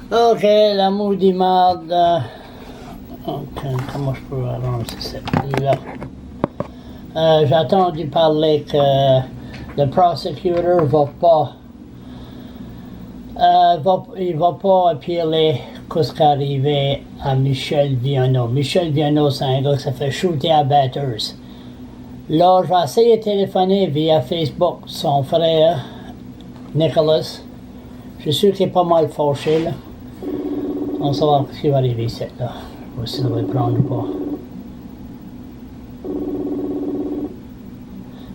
Ok, la maudite marde. Ok, comment je peux avancer celle-là? J'ai entendu parler que le prosecutor il va pas appeler ce qui est arrivé à Michel Viano. Michel Viano, c'est un gars qui s'est fait shooter à Bathurst. Là, j'ai essayé de téléphoner via Facebook son frère, Nicholas. Je suis sûr qu'il est pas mal fâché, là. On va savoir ce qui va arriver ici, là. Je vais si ça va le prendre ou pas.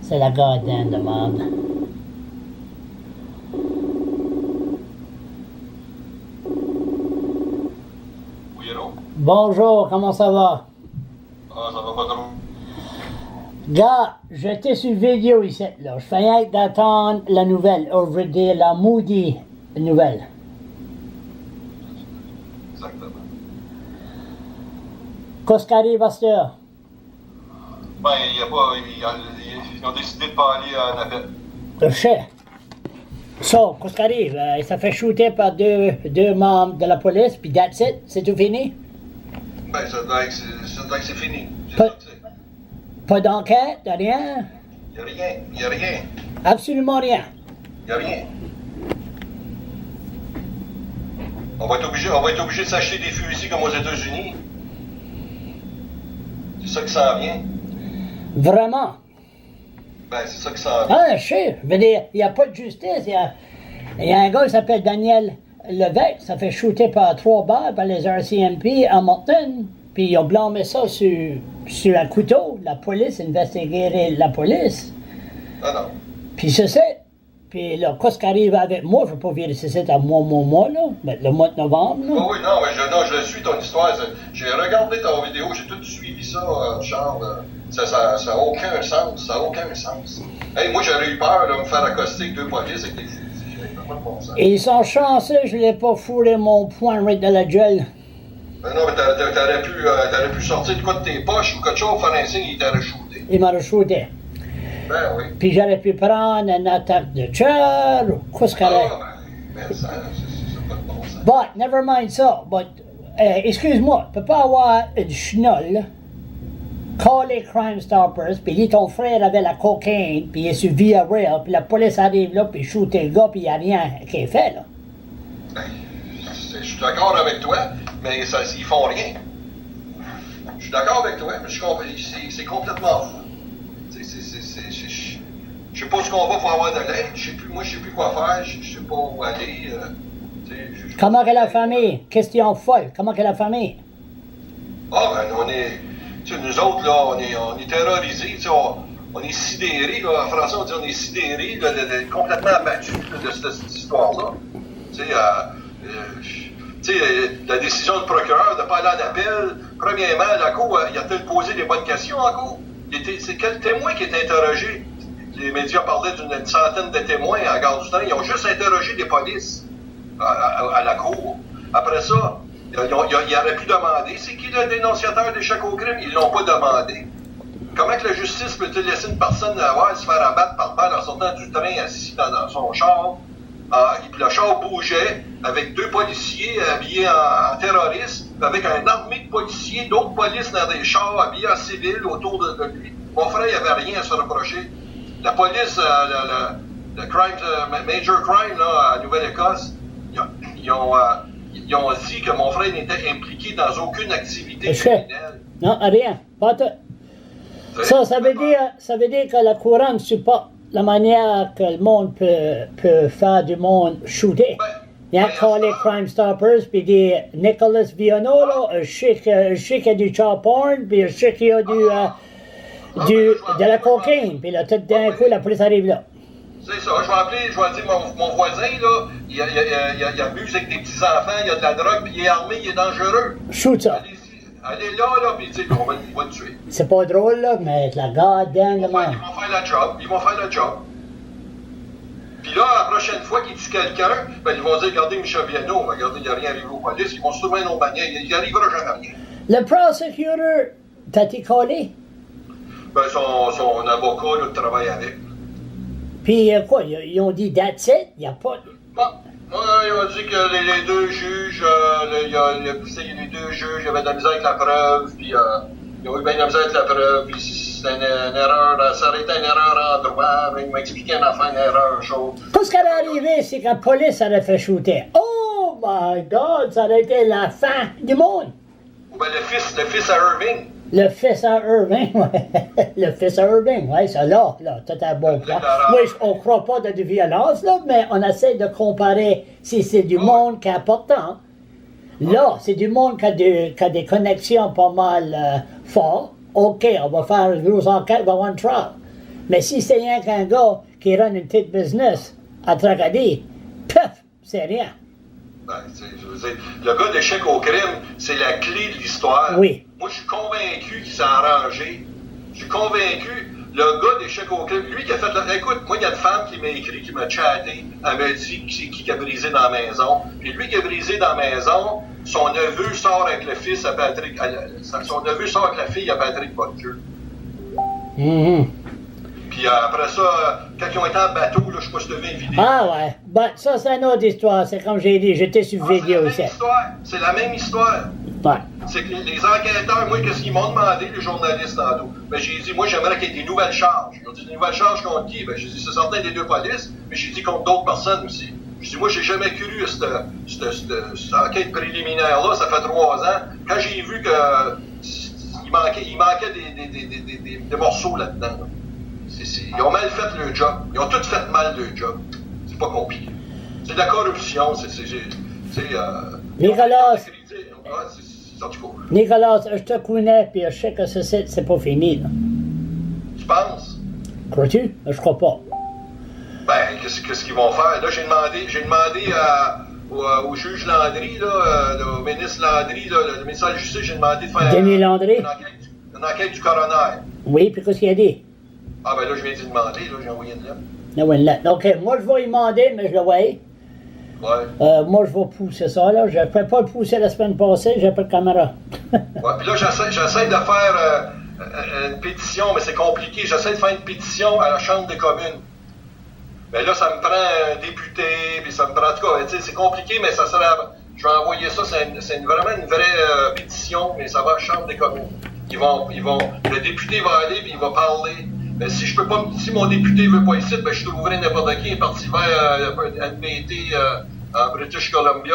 C'est la gardienne de merde. Oui, allô? Bonjour, comment ça va? Ah, ça va pas trop. Gars, j'étais sur vidéo ici, là. Je faisais d'attendre la nouvelle, ou je veux dire la maudite nouvelle. Exactement. Qu'est-ce qui arrive à cette heure? Ben, il y a pas. Ils ont décidé de pas aller en appel. Je sais. So, qu'est-ce qui arrive? Il s'est fait shooter par deux membres de la police, puis that's it? C'est tout fini? Ben, ça doit être que c'est fini. C'est Pas- ça que c'est. Pas d'enquête, rien? Il y a rien. Il y a rien. Absolument rien. Il y a rien. On va être obligé de s'acheter des fusils comme aux États-Unis. C'est ça qui s'en vient. Vraiment? Ben, c'est ça qui s'en vient. Ah, je sais. Je veux dire, il n'y a pas de justice. Il y a un gars qui s'appelle Daniel Levesque, ça fait shooter par 3 balles par les RCMP à Moncton. Puis ils ont blâmé ça sur un couteau. La police investiguait la police. Ah non. Puis c'est ça. Puis là, qu'est-ce qui arrive avec moi? Je ne vais pas vérifier ça à moi, là. Mais le mois de novembre, là. Oh oui, non, mais je le suis ton histoire. J'ai regardé ta vidéo, j'ai tout suivi ça, Charles. Ça n'a aucun sens. Ça n'a aucun sens. Hey, moi, j'aurais eu peur de me faire accoster avec 2 polices avec des fusils. Pas de bon sens. Et ils sont chanceux, je l'ai pas fourré mon poing right dans la gueule. Ben non, mais t'aurais pu sortir de quoi de tes poches ou quelque chose, faire un signe, il t'aurait shooté. Il m'a shooté. Ben oui. Puis j'aurais pu prendre une attaque de cœur, ou qu'est-ce qu'il y aurait. Ah, ben, ça pas de bon sens. But, never mind ça. But, excuse-moi, tu peux pas avoir une schnolle, call les Crime Stoppers, puis dit ton frère avait la cocaïne, puis il est sur Via Rail, puis la police arrive là, puis shoot le gars, puis il n'y a rien qui est fait, là. Ben, je suis d'accord avec toi, mais ils font rien. Je suis d'accord avec toi, mais c'est complètement fou. Je sais pas ce qu'on va pour avoir de l'aide. Je sais plus quoi faire. Je sais pas où aller. Comment est la famille? Question folle. Comment est la famille? Ah, ben, nous autres, là, on est terrorisés. On est sidérés, là. En français, on dit on est sidérés, là, complètement abattus de cette histoire-là. La décision du procureur de ne pas aller en appel. Premièrement, la Cour, il a-t-il posé des bonnes questions en Cour? C'est quel témoin qui est interrogé? Les médias parlaient d'une centaine de témoins à Gare du Nord. Ils ont juste interrogé des polices à la Cour. Après ça, ils auraient pu demander c'est qui le dénonciateur d'échec au crime? Ils ne l'ont pas demandé. Comment que la justice peut-il laisser une personne se faire abattre par balle en sortant du train assis dans son char? Et puis le char bougeait avec 2 policiers habillés en terroristes, avec une armée de policiers, d'autres polices dans des chars habillés en civil autour de lui. Mon frère, il n'avait rien à se reprocher. La police, le crime, major crime là, à Nouvelle-Écosse, ils ont dit que mon frère n'était impliqué dans aucune activité criminelle. Non, rien. Pas tout. Ça veut dire que la couronne supporte la manière que le monde peut faire du monde shooter. Il y a qu'à les Crime Stoppers, puis dire Nicholas Viano, là, je sais qu'il y a du child porn, puis je sais qu'il y a de la cocaïne, puis là, tout d'un coup, la police arrive là. C'est ça, je vais dire mon voisin, là, il abuse avec des petits-enfants, il y a de la drogue, puis il est armé, il est dangereux. Shoot ça. Allez là, puis on va le tuer. C'est pas drôle, là, mais la gardienne de moi. Ils vont faire le job. Puis là, la prochaine fois qu'ils tuent quelqu'un, ben, ils vont dire, regardez Michel Viano, regardez, il n'y a rien arrivé aux polices, ils vont se trouver un autre manière, il n'y arrivera jamais rien. Le prosecutor, t'as-tu collé? Ben, son avocat, là, travaille avec. Puis quoi, ils ont dit that's it? Il n'y a pas... Ouais, ils ont dit que les deux juges, les deux juges avaient de la misère avec la preuve, puis ils ont eu bien de la misère avec la preuve, puis c'était une erreur, ça aurait été une erreur en droit, mais il m'a expliqué une affaire, une erreur chaude. Tout ce qui est arrivé, c'est que la police aurait fait shooter. Oh my God, ça aurait été la fin du monde. Ou bien le fils à Irving. Le fils à Irving, ouais. Le fils à Irving, oui, ça là, c'est un bon point. Oui, on ne croit pas de violence, là, mais on essaie de comparer si c'est du monde qui est important. Là, c'est du monde qui a des connexions pas mal fortes. OK, on va faire une grosse enquête, on va avoir une trial. Mais si c'est rien qu'un gars qui run une petite business à Tracadie, paf, c'est rien. Ben, je veux dire, le gars d'échec au crime, c'est la clé de l'histoire. Oui. Moi, je suis convaincu qu'il s'est arrangé. Je suis convaincu, le gars d'échec au crime, lui qui a fait... Écoute, moi, il y a une femme qui m'a écrit, qui m'a chatté, elle m'a dit c'est qui a brisé dans la maison. Puis lui qui a brisé dans la maison, son neveu sort avec le fils à Patrick... Son neveu sort avec la fille à Patrick Butcher. Mm-hmm. Puis après ça, quand ils ont été en bateau, là, je sais pas si tu as vu une vidéo. Ah ouais, ben, ça c'est une autre histoire, c'est comme j'ai dit, j'étais sur vidéo aussi. C'est la même histoire. Ouais. C'est que les enquêteurs, moi, qu'est-ce qu'ils m'ont demandé, les journalistes tantôt? Ben, j'ai dit, moi, j'aimerais qu'il y ait des nouvelles charges. Ils ont dit, des nouvelles charges contre qui? Ben, j'ai dit, c'est certain des deux polices, mais j'ai dit contre d'autres personnes aussi. J'ai dit, moi, j'ai jamais cru cette enquête préliminaire-là, ça fait 3 ans. Quand j'ai vu que il manquait des morceaux là-dedans. Là. Ils ont mal fait le job. Ils ont tous fait mal le job. C'est pas compliqué. C'est de la corruption. Nicolas, en tout cas. Nicolas, je te connais, puis je sais que c'est pas fini. Là. Tu penses? Crois-tu? Je crois pas. Ben, qu'est-ce qu'ils vont faire? Là, j'ai demandé au juge Landry, là, au ministre Landry, là, le ministère de la Justice, j'ai demandé de faire Denis Landry? Une enquête du coroner. Oui, puis qu'est-ce qu'il a dit? Ah, ben là, je viens d'y demander, là, j'ai envoyé une lettre. Ah oui, une lettre. OK, moi, je vais y demander, mais je le vois. Ouais. Moi, je vais pousser ça, là. Je ne peux pas le pousser la semaine passée, j'ai pas de caméra. Ouais, puis là, j'essaie de faire une pétition, mais c'est compliqué. J'essaie de faire une pétition à la Chambre des communes. Mais là, ça me prend un député, puis ça me prend... En tout cas, tu sais, c'est compliqué, mais ça sera... Je vais envoyer ça, c'est vraiment une vraie pétition, mais ça va à la Chambre des communes. Le député va aller, puis il va parler. Mais si mon député veut pas ici, ben je trouverai n'importe qui, un parti vert, un NPT en British Columbia,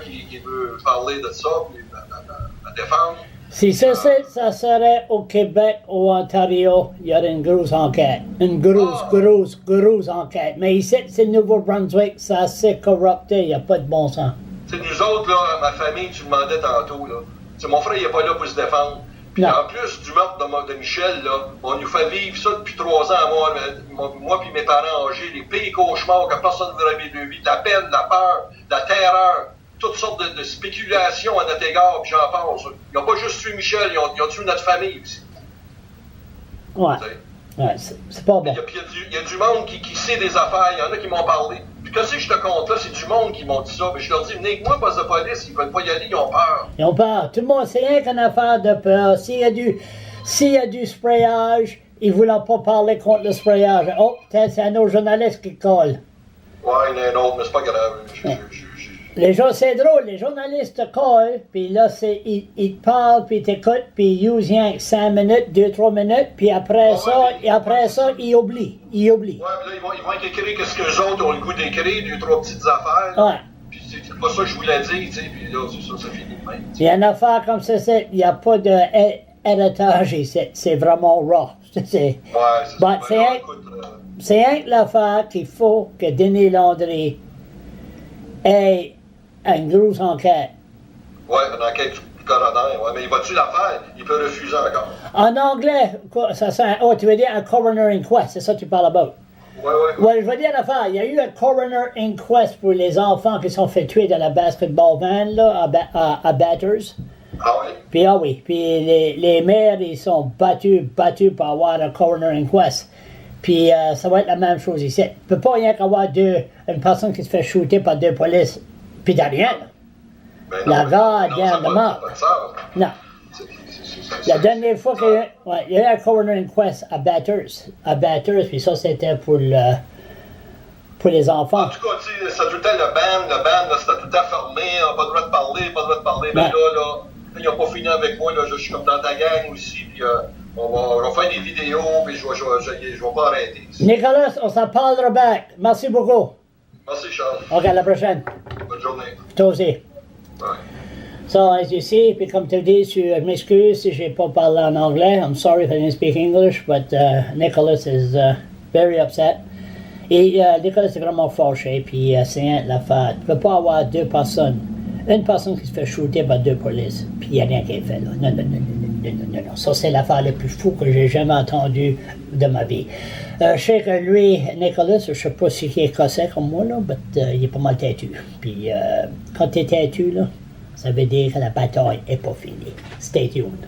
qui veut parler de ça, puis la défendre. Si ça serait au Québec ou Ontario, il y aurait une grosse enquête. Une grosse enquête. Mais ici, c'est le Nouveau-Brunswick, c'est assez corrupté, il n'y a pas de bon sens. C'est nous autres, là, ma famille, tu demandais tantôt, là. T'sais, mon frère, il n'est pas là pour se défendre. Puis en plus du meurtre de Michel, là, on nous fait vivre ça depuis 3 ans, moi puis mes parents âgés, les pires cauchemars que personne ne veut vivre de vie, la peine, la peur, la terreur, toutes sortes de spéculations à notre égard, puis j'en pense. Ils n'ont pas juste tué Michel, ils ont tué notre famille aussi. Ouais. Ouais, c'est pas bon. Il y a du monde qui sait des affaires, il y en a qui m'ont parlé. Puis qu'est-ce que je te compte là, c'est du monde qui m'ont dit ça. Mais je leur dis, venez avec moi, poste de police, ils veulent pas y aller, ils ont peur. Ils ont peur. Tout le monde, c'est rien qu'une affaire de peur. S'il y a du sprayage, ils ne voulaient pas parler contre le sprayage. Oh, c'est un autre journaliste qui colle. Ouais, il y en a un autre, mais c'est pas grave. Les gens, c'est drôle, les journalistes te collent, puis là, ils te parlent, puis ils t'écoutent, puis ils usent rien que 5 minutes, 2-3 minutes, puis après ça, ils oublient. Ouais, puis là, ils vont écrire qu'est-ce qu'eux autres ont le goût d'écrire, 2-3 petites affaires. Ouais. Puis c'est pas ça que je voulais dire, tu sais, puis là, c'est ça finit de même. Il y a une affaire comme ça, il n'y a pas d'héritage ici, c'est vraiment raw. C'est rien que l'affaire qu'il faut que Denis Landry ait une grosse enquête. Oui, une enquête du coroner, ouais, mais il va-tu la faire? Il peut refuser encore. En anglais, tu veux dire un coroner inquest, c'est ça que tu parles about? Oui. Ouais, je veux dire l'affaire, il y a eu un coroner inquest pour les enfants qui sont fait tuer dans la basketball van, là, à Batters. Ah oui? Puis les maires, ils sont battus pour avoir un coroner inquest. Puis ça va être la même chose ici. Il ne peut pas rien qu'avoir une personne qui se fait shooter par 2 polices, puis de rien. Ben la garde vient de mort. Non. La dernière fois qu'il y a eu un coroner inquest à Batters, puis ça c'était pour pour les enfants. En tout cas, tu sais, c'est tout le temps le band, là, c'était tout le temps fermé, on n'a pas le droit de parler, pas le droit de parler. Mais là, ils n'ont pas fini avec moi, là, je suis comme dans ta gang aussi, puis on va faire des vidéos, puis je vais pas arrêter. Nicolas, on s'en parlera back. Merci beaucoup. Merci, Charles. OK, à la prochaine. Bonne journée. Toi aussi. Bye. So, as you see, puis comme tu dis, je m'excuse si j'ai pas parlé en anglais. I'm sorry if I didn't speak English, but Nicholas is very upset. Et Nicholas est vraiment fâché, puis c'est l'affaire. Tu ne peux pas avoir deux personnes. Une personne qui se fait shooter par deux polices, puis il n'y a rien qui est fait là. Non. Ça, c'est l'affaire la plus fou que j'ai jamais entendue de ma vie. Je sais que lui, Nicholas, je ne sais pas si il est cassé comme moi, là, mais il est pas mal têtu. Puis quand tu es têtu, là, ça veut dire que la bataille n'est pas finie. Stay tuned.